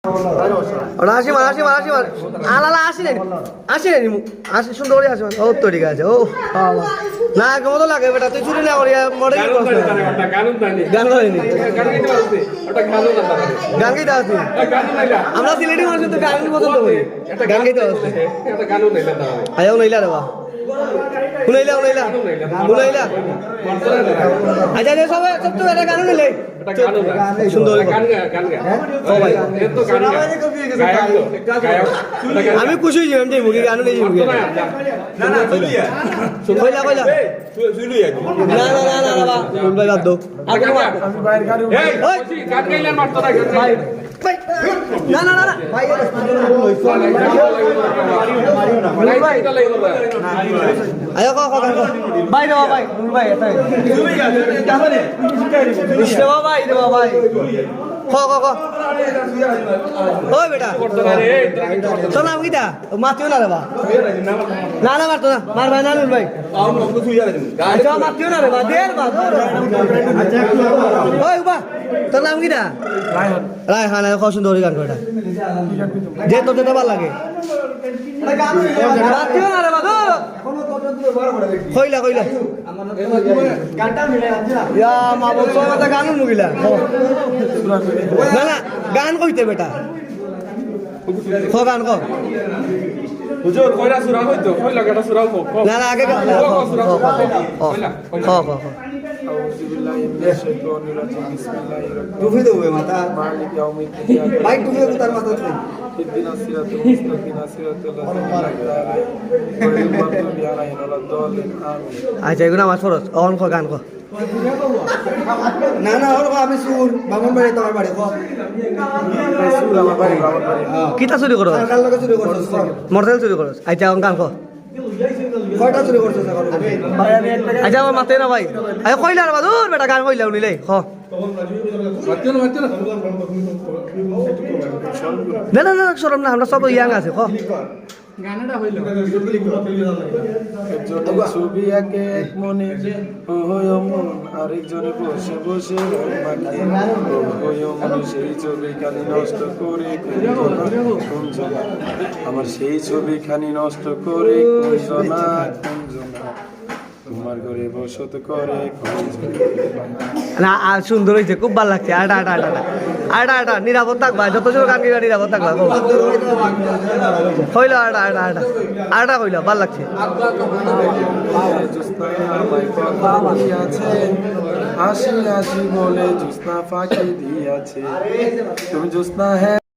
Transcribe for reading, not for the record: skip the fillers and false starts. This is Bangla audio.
আসি মার আসি মার আসি মার আলালা আসি নাই আসি সুন্দর করে আসি ও তো ঠিক আছে ও না কেমন তো লাগে বেটা তুই চুরি না করিয়া মরে কি করছিস গান গাইনি গান গাইতে আসি আমরা সিলেটি মানুষ তো গান পছন্দ করি গান গাইতে আসি আয়াও নাইলা রে বা শুনাইলা শুনাইলা শুনাইলা আচ্ছা যে সব সব তো এটা গান নিলে সুন্দর আমি খুশি হয়েছি আমি মুখে গান নেই মুখে কইলা কইলা না না না না বাবা ভাই বাদ দাও না না না ভাই আয় ক ক ভাই রে ভাই ভাই এটা ইসলাম ভাই রে ভাই ক ক ক ওই বেটা তোর নাম কিটা মাতিও না রে বা না না মারতো না মার ভাই না নুন ভাই আচ্ছা মাতিও না রে বা দের বা ওই বা তোর নাম কিটা রায়হান রায়হান সুন্দর গান কয়টা যে তোর যেতে ভালো লাগে মাতিও না রে বা কইলা কইলা ইয়া মা বলছো মাথা গান মুগিলা না না গান কইতে বেটা ক গান ক হুজুর কইরা সুরা হইতো কইলা গাটা সুরা কো না না আগে সুরা ক ক টুপি দেবে মাথা বাইক টুপি দেবে তার মাথা আচ্ছা এগুলো আমার ফরজ অন ক গান ক না না ওর আমি সুর বামন বাড়ি তোমার বাড়ি সুর আমার বাড়ি কিতা চুরি করো কার লগে চুরি করছস মোটরসাইকেল চুরি করো আচ্ছা গান ক কয়টা চুরি করছস আচ্ছা আমার মাতে না ভাই আচ্ছা কইলা রে বাদুর বেটা গান কইলা উনিলে খ না না না সরম না আমরা সব ইয়াং আছে খ গানাটা হইল ছবি আঁকে এক মনে মন আরেকজনে বসে বসে সেই ছবি খানি নষ্ট করে আমার সেই ছবি খানি নষ্ট করে কুঞ্জনা তোমার ঘরে বসত করে না সুন্দর হয়েছে খুব ভালো লাগছে আটা আটা আটা আটা আটা নিরাপদ থাকবা যত জোর গান গাইবা নিরাপদ থাকবা কইলা আটা আটা আটা আটা কইলা ভালো লাগছে হাসি হাসি বলে জ্যোৎস্না ফাঁকি দিয়াছে তুমি জ্যোৎস্না হ্যাঁ